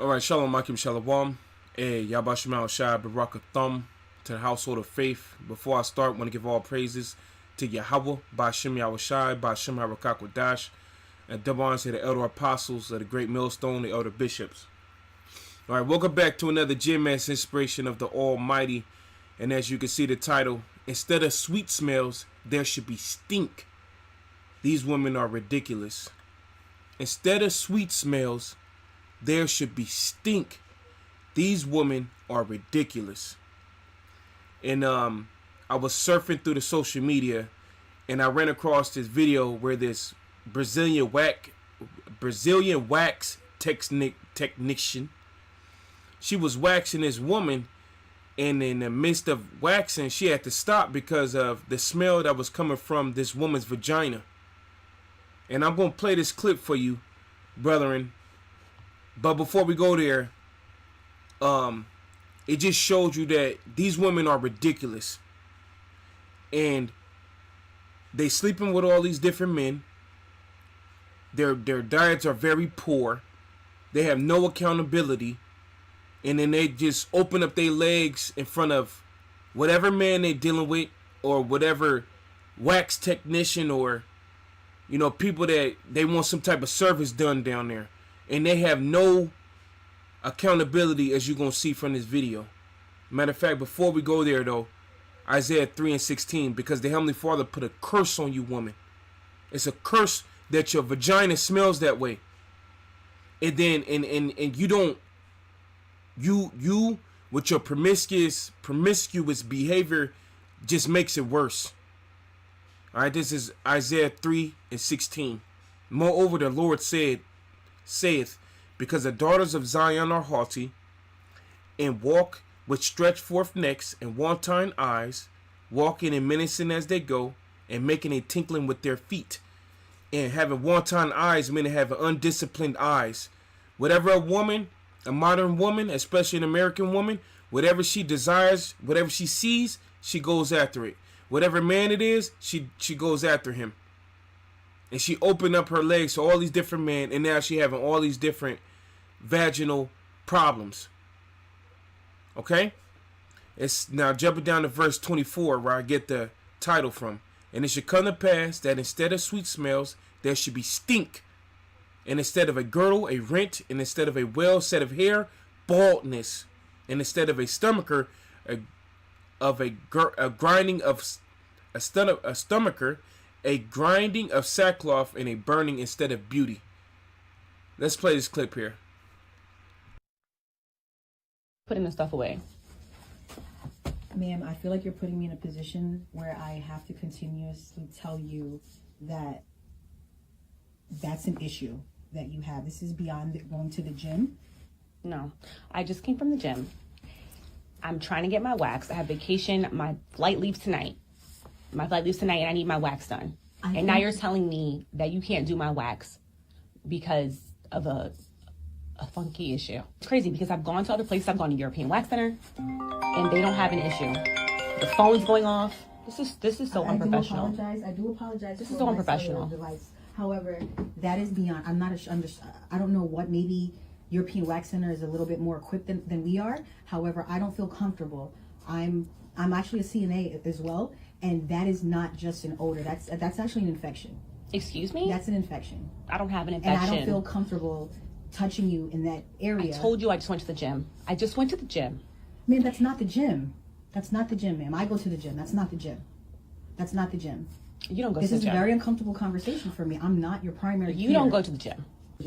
Alright, Shalom Akim Shalom. Hey, Yabashim Shai Baraka Thumb to the household of faith. Before I start, I want to give all praises to Yahweh, Bashim Yahushai, Bashim Harakakwadash, and double honors to the elder apostles of the great millstone, the elder bishops. Alright, welcome back to another Gym Mass Inspiration of the Almighty. And as you can see the title, instead of sweet smells, there should be stink. These women are ridiculous. Instead of sweet smells, there should be stink. These women are ridiculous. And I was surfing through the social media and I ran across this video where this Brazilian wax technician, she was waxing this woman, and in the midst of waxing she had to stop because of the smell that was coming from this woman's vagina. And I'm going to play this clip for you, brethren. But before we go there, it just showed you that these women are ridiculous. And they sleeping with all these different men. Their diets are very poor. They have no accountability. And then they just open up their legs in front of whatever man they're dealing with, or whatever wax technician, or, you know, people that they want some type of service done down there. And they have no accountability, as you're going to see from this video. Matter of fact, before we go there, though, Isaiah 3:16, because the Heavenly Father put a curse on you, woman. It's a curse that your vagina smells that way. And then, and you don't, you with your promiscuous behavior just makes it worse. All right, this is Isaiah 3:16. Moreover, the Lord saith, because the daughters of Zion are haughty, and walk with stretched forth necks and wanton eyes, walking and menacing as they go, and making a tinkling with their feet. And having wanton eyes, meaning having undisciplined eyes. Whatever a woman, a modern woman, especially an American woman, whatever she desires, whatever she sees, she goes after it. Whatever man it is, she goes after him. And she opened up her legs to all these different men, and now she having all these different vaginal problems. Okay? It's now jumping down to verse 24, where I get the title from. And it should come to pass that instead of sweet smells, there should be stink. And instead of a girdle, a rent. And instead of a well set of hair, baldness. And instead of a stomacher, a grinding of a stomacher, a grinding of sackcloth, and a burning instead of beauty. Let's play this clip here. Putting the stuff away. Ma'am, I feel like you're putting me in a position where I have to continuously tell you that that's an issue that you have. This is beyond going to the gym. No, I just came from the gym. I'm trying to get my wax. I have vacation. My flight leaves tonight. And I need my wax done. And now you're telling me that you can't do my wax because of a funky issue. It's crazy because I've gone to other places. I've gone to European Wax Center and they don't have an issue. The phone's going off. This is so unprofessional. I do apologize. This is so unprofessional. Device. However, that is beyond. I don't know what. Maybe European Wax Center is a little bit more equipped than we are. However, I don't feel comfortable. I'm actually a CNA as well, and that is not just an odor. That's actually an infection. Excuse me? That's an infection. I don't have an infection. And I don't feel comfortable touching you in that area. I told you I just went to the gym. I just went to the gym. Ma'am, that's not the gym. That's not the gym, ma'am. I go to the gym. That's not the gym. That's not the gym. You don't go to the gym. This is a very uncomfortable conversation for me. I'm not your primary care. You don't go to the gym.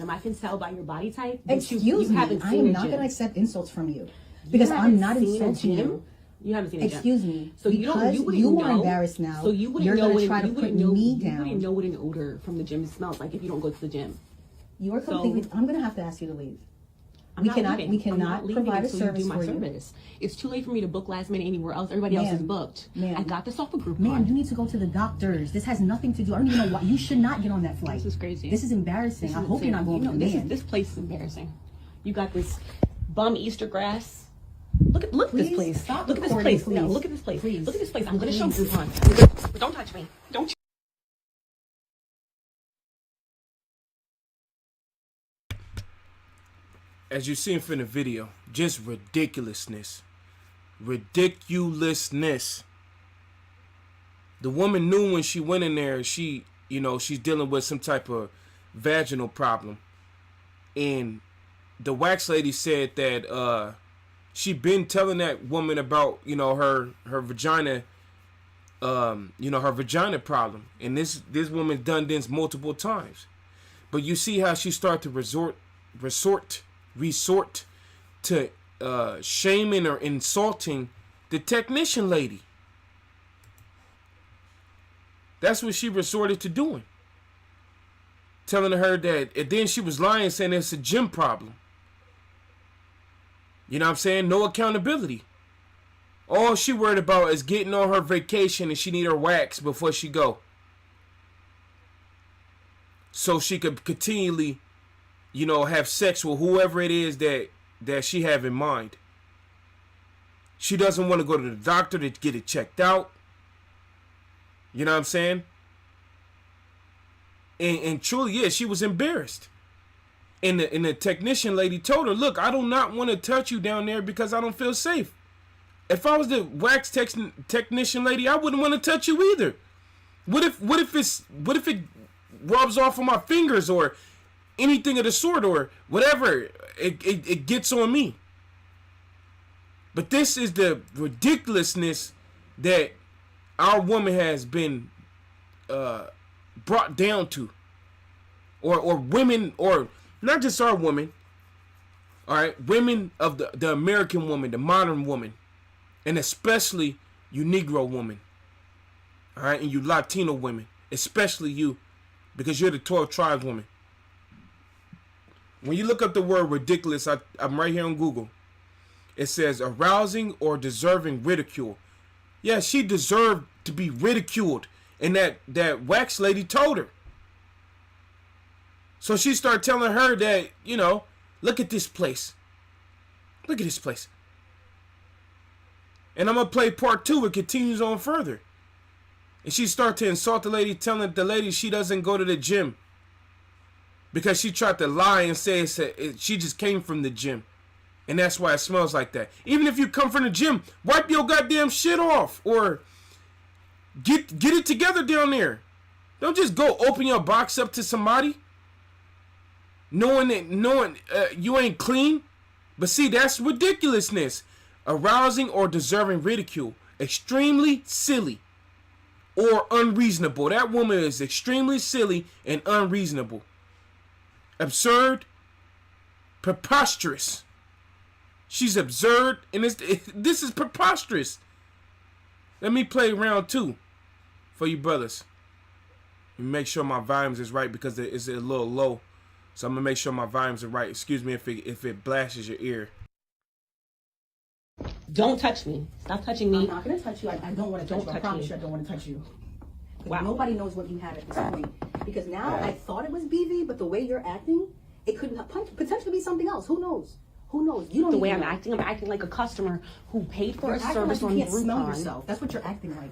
I can tell by your body type. Excuse me. I am not going to accept insults from you because I'm not insulting you. You haven't seen a gym. Excuse me. So you are embarrassed now. So you wouldn't You're know going to try to put me down. You wouldn't know what an odor from the gym smells like if you don't go to the gym. You are completely. I'm going to have to ask you to leave. We cannot provide a service for you. It's too late for me to book last minute anywhere else. Everybody else is booked. I got this off a Groupon. Ma'am, you need to go to the doctors. This has nothing to do. I don't even know why. You should not get on that flight. This is crazy. This is embarrassing. I hope you're not going to the man. This place is embarrassing. You got this bum Easter grass. Look at this place. Stop look at this recording, place. please. No, look at this place. Please. Look at this place. I'm going to show Groupon. Don't touch me. Don't. as you seen from the video, just ridiculousness. Ridiculousness. The woman knew when she went in there, she's dealing with some type of vaginal problem. And the wax lady said that she been telling that woman about, her vagina, her vagina problem. And this woman done this multiple times. But you see how she started to resort to shaming or insulting the technician lady. That's what she resorted to doing. Telling her that, and then she was lying, saying it's a gym problem. You know what I'm saying? No accountability. All she worried about is getting on her vacation, and she need her wax before she go. So she could continually, have sex with whoever it is that she have in mind. She doesn't want to go to the doctor to get it checked out. You know what I'm saying? And truly, yeah, she was embarrassed. And the technician lady told her, look, I do not want to touch you down there because I don't feel safe. If I was the wax technician lady, I wouldn't want to touch you either. What if it rubs off on my fingers or anything of the sort or whatever? It gets on me. But this is the ridiculousness that our woman has been brought down to, or women, or not just our woman. All right, women of the American woman, the modern woman, and especially you Negro woman. All right, and you Latino women, especially you, because you're the 12 tribes woman. When you look up the word ridiculous, I'm right here on Google. It says arousing or deserving ridicule. Yeah, she deserved to be ridiculed. And that wax lady told her. So she started telling her that, look at this place. Look at this place. And I'm going to play part 2. It continues on further. And she started to insult the lady, telling the lady she doesn't go to the gym. Because she tried to lie and say she just came from the gym. And that's why it smells like that. Even if you come from the gym, wipe your goddamn shit off. Or get it together down there. Don't just go open your box up to somebody. Knowing you ain't clean. But see, that's ridiculousness. Arousing or deserving ridicule. Extremely silly. Or unreasonable. That woman is extremely silly and unreasonable. Absurd. Preposterous. She's absurd, and this is preposterous. Let me play round 2 for you brothers. Make sure my volumes is right because it's a little low. So I'm going to make sure my volumes are right. Excuse me if it blasts your ear. Don't touch me. Stop touching me. I'm not going to touch you. I don't want to touch you. I promise you I don't want to touch you. Wow. Nobody knows what you have at this point. Because now I thought it was BV, but the way you're acting, it could potentially be something else. Who knows? Who knows? You don't. The way I'm acting like a customer who paid for a service on Groupon. You can't smell yourself. That's what you're acting like.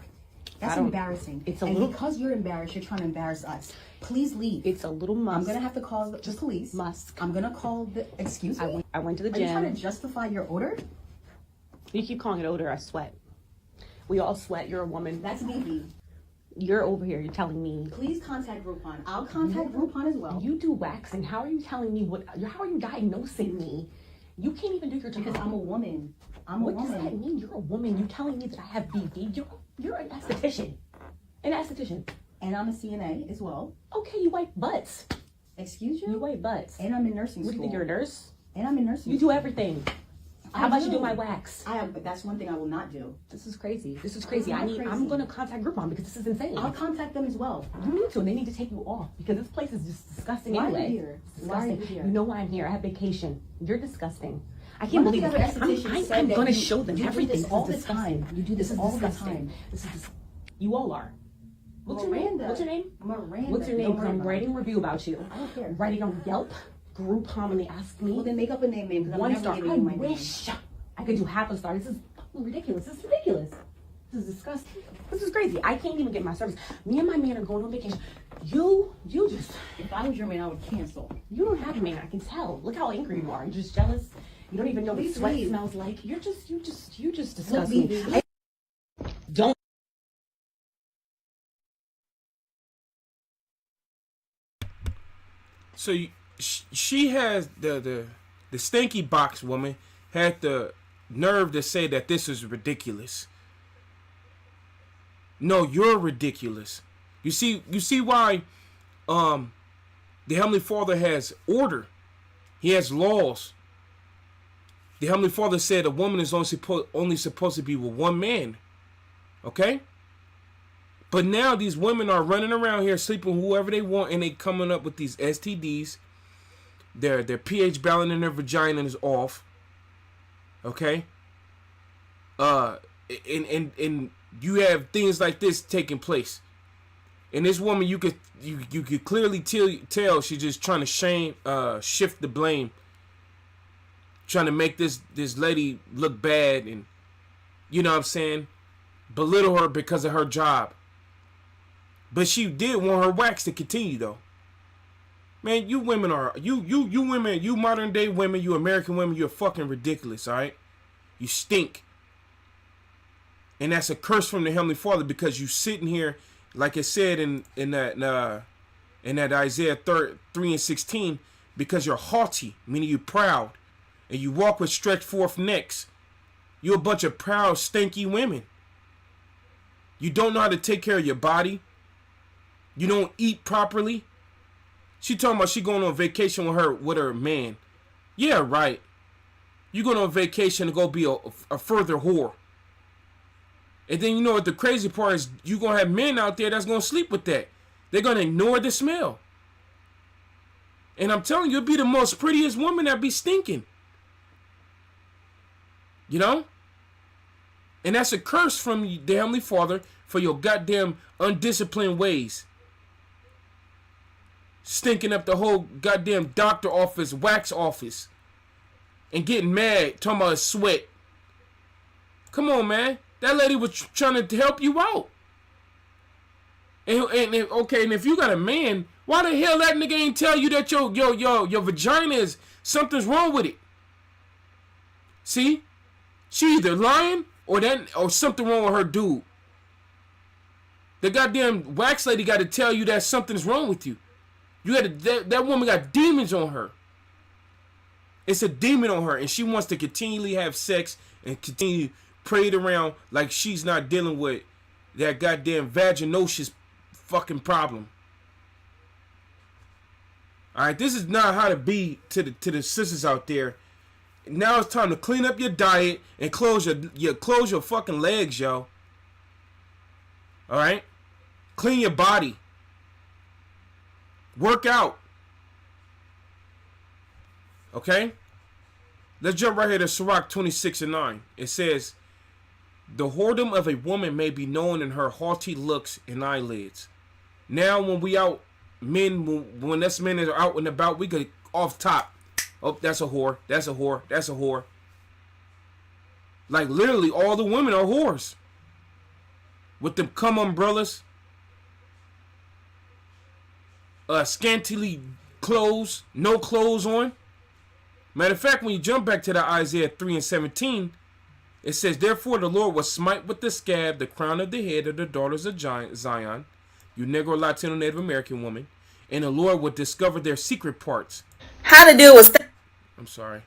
That's embarrassing. Because you're embarrassed, you're trying to embarrass us. Please leave. It's a little musk. I'm gonna have to call the police. Musk. I'm gonna call the. Excuse me. I went to the gym. Are you trying to justify your odor? You keep calling it odor. I sweat. We all sweat. You're a woman. That's BB. You're over here. You're telling me. Please contact Groupon. I'll contact Groupon as well. You do waxing. How are you telling me what? How are you diagnosing me? You can't even do your job. Because I'm a woman. What does that mean? You're a woman. You telling me that I have BV? You're an esthetician. An esthetician. And I'm a CNA as well. Okay, you wipe butts. Excuse you? You wipe butts. And I'm in nursing school. What do you think, you're a nurse? And I'm in nursing school. You do everything. How about you do my wax? That's one thing I will not do. This is crazy. This is crazy. I'm going to contact Groupon because this is insane. I'll contact them as well. You need to. They need to take you off because this place is just disgusting anyway. Why are you here? Why are you here? You know why I'm here. I have vacation. You're disgusting. I can't believe it. I'm going to show them everything all the time. You do this all the time. You all are. What's your name? What's your name? Miranda. What's your name? Because I'm writing a review about you. I don't care. Writing on Yelp, Groupon, when they ask me. Well, then make up a name because I'm 1 never star. giving you my name. I could do half a star. This is fucking ridiculous. This is ridiculous. This is disgusting. This is crazy. I can't even get my service. Me and my man are going on vacation. You just if I was your man, I would cancel. You don't have a man, I can tell. Look how angry you are. You're just jealous. You don't even know what sweat smells like. You just disgust me. Don't. So she has the stinky box woman had the nerve to say that this is ridiculous. No, you're ridiculous. You see why the Heavenly Father has order. He has laws. The Heavenly Father said a woman is only supposed to be with one man. Okay? But now these women are running around here sleeping with whoever they want, and they coming up with these STDs. Their pH balance in their vagina is off. Okay? And you have things like this taking place. And this woman, you could clearly tell she's just trying to shift the blame, trying to make this lady look bad, and you know what I'm saying, belittle her because of her job. But she did want her wax to continue though. Man, you women are you women, you modern day women, you American women, you're fucking ridiculous, all right? You stink. And that's a curse from the Heavenly Father, because you sitting here, like it said in that Isaiah 3:16, because you're haughty, meaning you're proud, and you walk with stretched forth necks. You're a bunch of proud, stinky women. You don't know how to take care of your body. You don't eat properly. She talking about she going on vacation with her man. Yeah, right. You going on vacation to go be a further whore. And then you know what the crazy part is? You gonna have men out there that's gonna sleep with that. They're gonna ignore the smell. And I'm telling you, you'll be the most prettiest woman that be stinking. You know? And that's a curse from the Heavenly Father for your goddamn undisciplined ways. Stinking up the whole goddamn doctor office, wax office. And getting mad, talking about sweat. Come on, man. That lady was trying to help you out. And if you got a man, why the hell that nigga ain't tell you that your vagina is, something's wrong with it? See? She either lying or something wrong with her dude. The goddamn wax lady got to tell you that something's wrong with you. That woman got demons on her. It's a demon on her, and she wants to continually have sex and continue prayed around like she's not dealing with that goddamn vaginosis fucking problem. Alright, this is not how to be to the sisters out there. Now it's time to clean up your diet and close your fucking legs, yo. Alright? Clean your body. Work out. Okay? Let's jump right here to Sirach 26:9. It says, the whoredom of a woman may be known in her haughty looks and eyelids. Now when we out, when us men are out and about, we get off top. Oh, that's a whore. That's a whore. That's a whore. Like literally all the women are whores. With them cum umbrellas. Scantily clothes. No clothes on. Matter of fact, when you jump back to the Isaiah 3:17, it says, therefore the Lord will smite with the scab the crown of the head of the daughters of Zion, you Negro, Latino, Native American woman, and the Lord will discover their secret parts. How to deal with I'm sorry.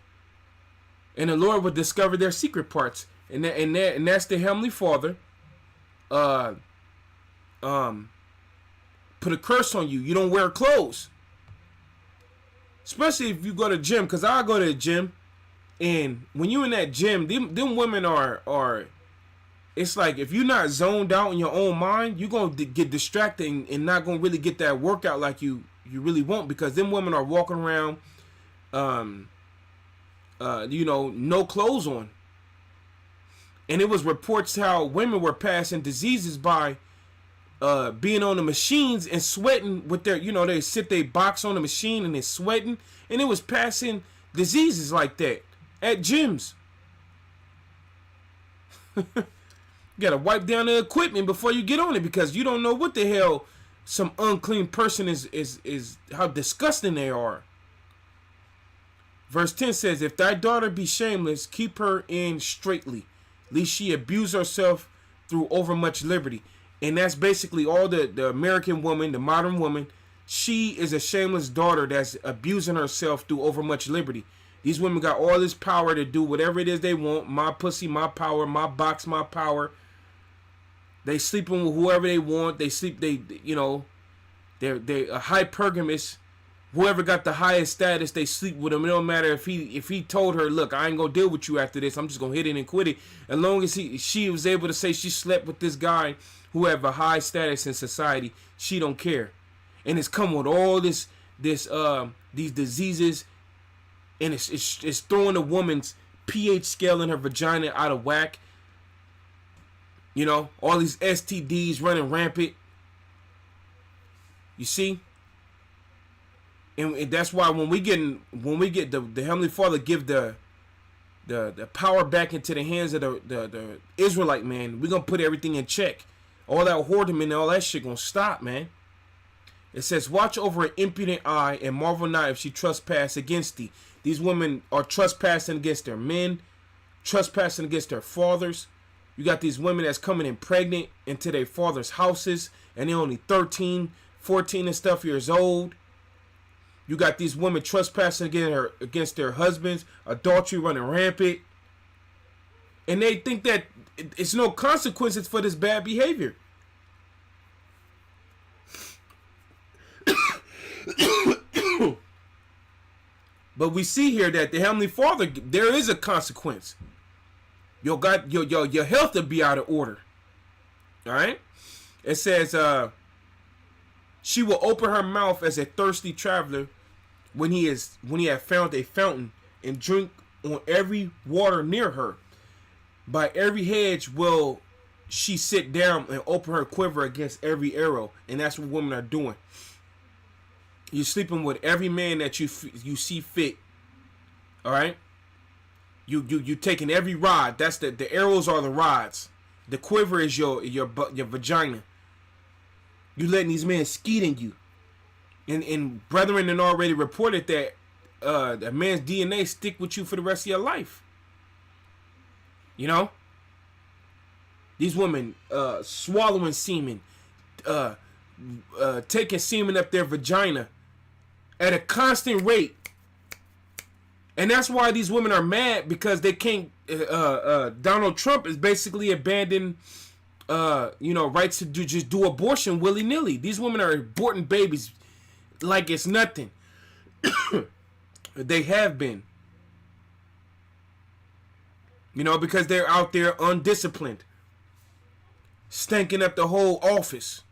And the Lord will discover their secret parts. And that's the Heavenly Father put a curse on you. You don't wear clothes. Especially if you go to the gym, because I go to the gym. And when you in that gym, them women are, it's like if you're not zoned out in your own mind, you're going to get distracted and not going to really get that workout like you really want, because them women are walking around, no clothes on. And it was reports how women were passing diseases by being on the machines and sweating with their, they sit they box on the machine and they're sweating, and it was passing diseases like that at gyms. You gotta wipe down the equipment before you get on it, because you don't know what the hell some unclean person is how disgusting they are. Verse 10 says, if thy daughter be shameless, keep her in straitly, lest she abuse herself through overmuch liberty. And that's basically all the American woman, the modern woman. She is a shameless daughter that's abusing herself through overmuch liberty. These women got all this power to do whatever it is they want. My pussy, my power. My box, my power. They sleeping with whoever they want. They sleep. They're a hypergamous. Whoever got the highest status, they sleep with him. It don't matter if he told her, look, I ain't gonna deal with you after this. I'm just gonna hit it and quit it. As long as she was able to say she slept with this guy who have a high status in society, she don't care. And it's come with all these diseases, and it's throwing a woman's pH scale in her vagina out of whack. You know, all these STDs running rampant. You see? And that's why when we get the Heavenly Father give the power back into the hands of the Israelite man, we're gonna put everything in check. All that whoredom and all that shit gonna stop, man. It says, watch over an impudent eye and marvel not if she trespass against thee. These women are trespassing against their men, trespassing against their fathers. You got these women that's coming in pregnant into their father's houses, and they're only 13, 14 and stuff years old. You got these women trespassing against their husbands, adultery running rampant. And they think that it's no consequences for this bad behavior. But we see here that the Heavenly Father, there is a consequence. Your health will be out of order. Alright? It says, she will open her mouth as a thirsty traveler when he have found a fountain, and drink on every water near her. By every hedge will she sit down and open her quiver against every arrow. And that's what women are doing. You're sleeping with every man that you see fit. All right. You taking every rod. That's the arrows are the rods. The quiver is your vagina. You letting these men skeet in you. And brethren had already reported that a man's DNA stick with you for the rest of your life. You know? These women swallowing semen, taking semen up their vagina at a constant rate. And that's why these women are mad, because they can't Donald Trump is basically abandoning rights to just do abortion willy-nilly. These women are aborting babies like it's nothing. They have been. Because they're out there undisciplined, stinking up the whole office.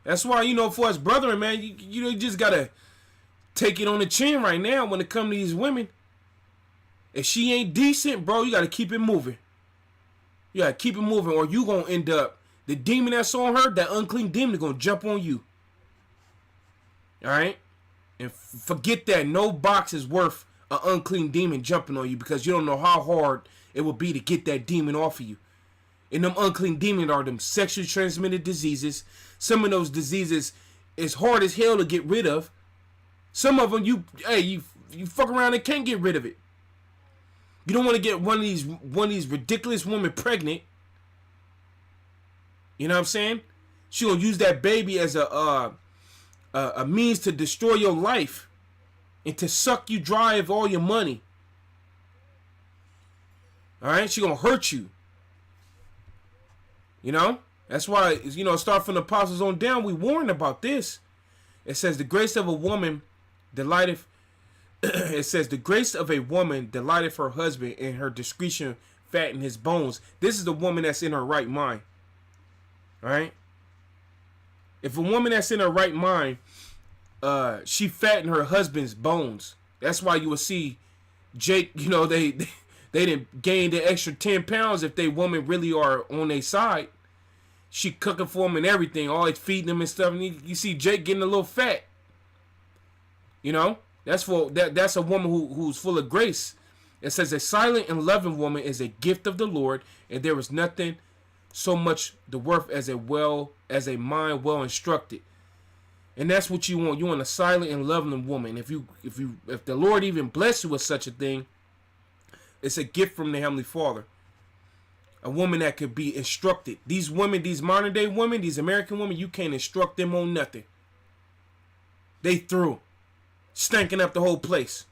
That's why, for us brethren, man, you just gotta take it on the chin right now when it comes to these women. If she ain't decent, bro, you gotta keep it moving. You gotta keep it moving, or you gonna end up, the demon that's on her, that unclean demon, is gonna jump on you. Alright? And forget that. No box is worth an unclean demon jumping on you, because you don't know how hard it will be to get that demon off of you. And them unclean demons are them sexually transmitted diseases. Some of those diseases is hard as hell to get rid of. Some of them, you fuck around and can't get rid of it. You don't want to get one of these ridiculous women pregnant. You know what I'm saying? She gonna use that baby as a means to destroy your life and to suck you dry of all your money. All right, she gonna hurt you. That's why, start from the apostles on down, we warned about this. It says the grace of a woman delighteth. It says the grace of a woman delighteth her husband, and her discretion fatten his bones. This is the woman that's in her right mind. All right. If a woman that's in her right mind, she fatten her husband's bones. That's why you will see Jake. They didn't gain the extra 10 pounds if they woman really are on their side. She cooking for him and everything, always feeding him and stuff. And you see Jake getting a little fat. That's a woman who's full of grace. It says a silent and loving woman is a gift of the Lord, and there is nothing so much the worth as a mind well instructed. And that's what you want. You want a silent and loving woman. If the Lord even bless you with such a thing, it's a gift from the Heavenly Father. A woman that could be instructed. These women, these modern day women, these American women, you can't instruct them on nothing. They through. Stanking up the whole place.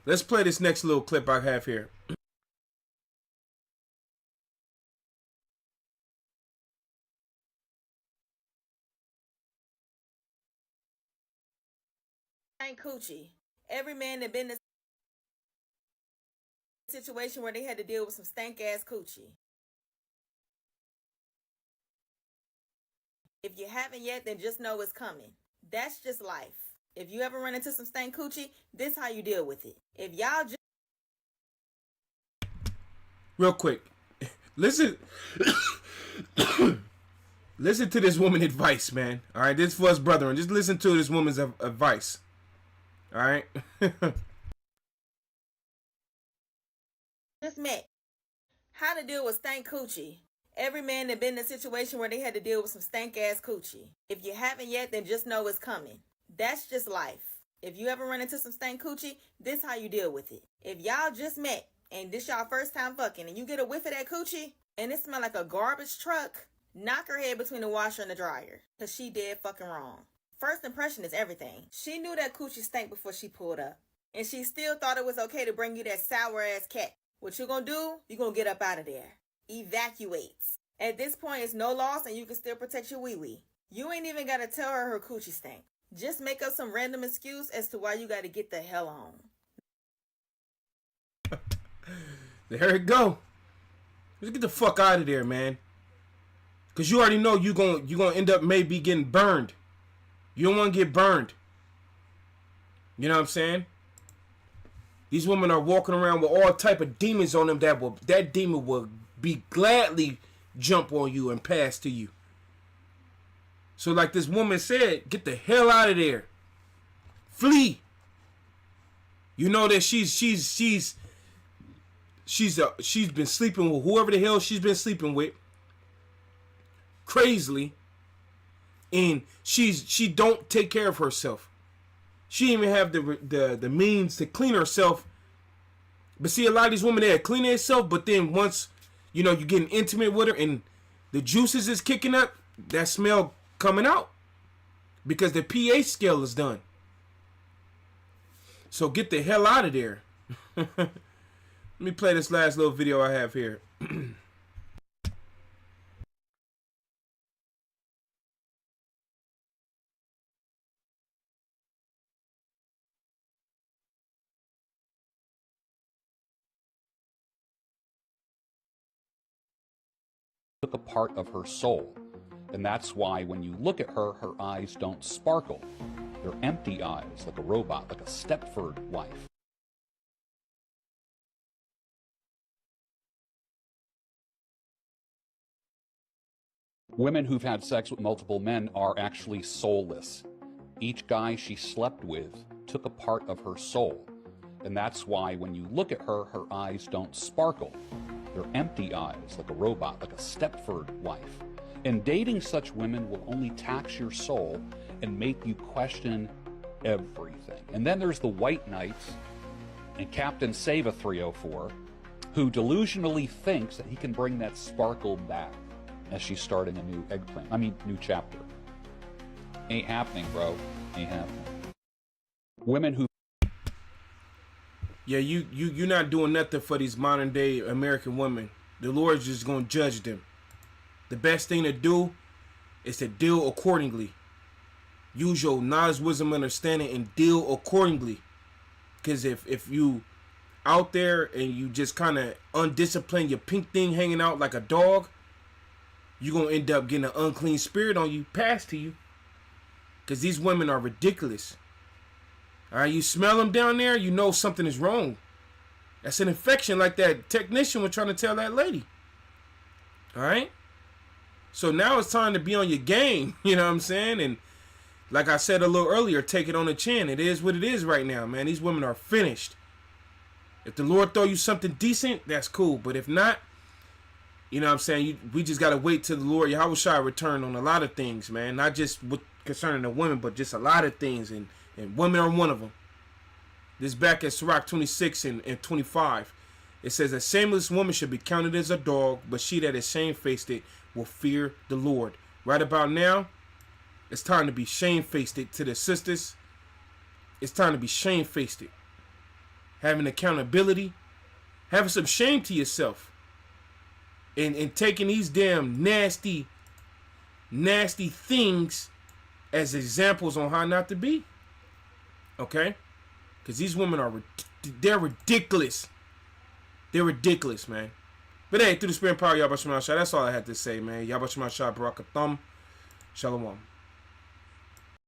Let's play this next little clip I have here. Coochie. Every man that been in a situation where they had to deal with some stank ass coochie. If you haven't yet, then just know it's coming. That's just life. If you ever run into some stank coochie, this how you deal with it. If y'all just real quick, listen. Listen to this woman's advice, man. All right, this for us brethren. Just listen to this woman's advice. All right. Just met. How to deal with stank coochie. Every man that been in a situation where they had to deal with some stank ass coochie. If you haven't yet, then just know it's coming. That's just life. If you ever run into some stank coochie, this how you deal with it. If y'all just met and this y'all first time fucking and you get a whiff of that coochie and it smell like a garbage truck, knock her head between the washer and the dryer. Cause she dead fucking wrong. First impression is everything. She knew that coochie stank before she pulled up. And she still thought it was okay to bring you that sour ass cat. What you gonna do? You gonna get up out of there. Evacuates. At this point, it's no loss and you can still protect your wee-wee. You ain't even gotta tell her her coochie stank. Just make up some random excuse as to why you gotta get the hell on. There it go. Just get the fuck out of there, man. Cause you already know you gonna end up maybe getting burned. You don't want to get burned. You know what I'm saying? These women are walking around with all type of demons on them that demon will be gladly jump on you and pass to you. So like this woman said, get the hell out of there. Flee. You know that she's been sleeping with whoever the hell she's been sleeping with. Crazily. And she don't take care of herself. She didn't even have the means to clean herself. But see, a lot of these women, they clean themselves, but then once, you know, you're getting intimate with her and the juices is kicking up, that smell coming out. Because the pH scale is done. So get the hell out of there. Let me play this last little video I have here. Took a part of her soul. And that's why when you look at her, her eyes don't sparkle. They're empty eyes, like a robot, like a Stepford wife. Women who've had sex with multiple men are actually soulless. Each guy she slept with took a part of her soul. And that's why when you look at her, her eyes don't sparkle. They're empty eyes, like a robot, like a Stepford wife. And dating such women will only tax your soul and make you question everything. And then there's the White Knights and Captain Sava 304, who delusionally thinks that he can bring that sparkle back as she's starting a new chapter. Ain't happening, bro. Ain't happening. Women who... Yeah, you're not doing nothing for these modern day American women. The Lord's just gonna judge them. The best thing to do is to deal accordingly. Use your knowledge, wisdom, understanding, and deal accordingly. Because if you out there and you just kind of undisciplined, your pink thing hanging out like a dog, you're gonna end up getting an unclean spirit on you, passed to you. Because these women are ridiculous. All right, you smell them down there, you know something is wrong. That's an infection, like that technician was trying to tell that lady. All right? So now it's time to be on your game, you know what I'm saying? And like I said a little earlier, take it on the chin. It is what it is right now, man. These women are finished. If the Lord throw you something decent, that's cool. But if not, You know what I'm saying? We just got to wait till the Lord Yahushua return on a lot of things, man. Not just with concerning the women, but just a lot of things. And women are one of them. This back at Sirach 26 and 25. It says, a shameless woman should be counted as a dog, but she that is shamefaced will fear the Lord. Right about now, it's time to be shamefaced to the sisters. It's time to be shamefaced. Having accountability. Having some shame to yourself. And taking these damn nasty things as examples on how not to be. Okay? Because these women they're ridiculous. They're ridiculous, man. But hey, through the spirit and power of Yahweh Shema Shah, that's all I had to say, man. Yahweh Shema Shah, Barakatham. Shalom.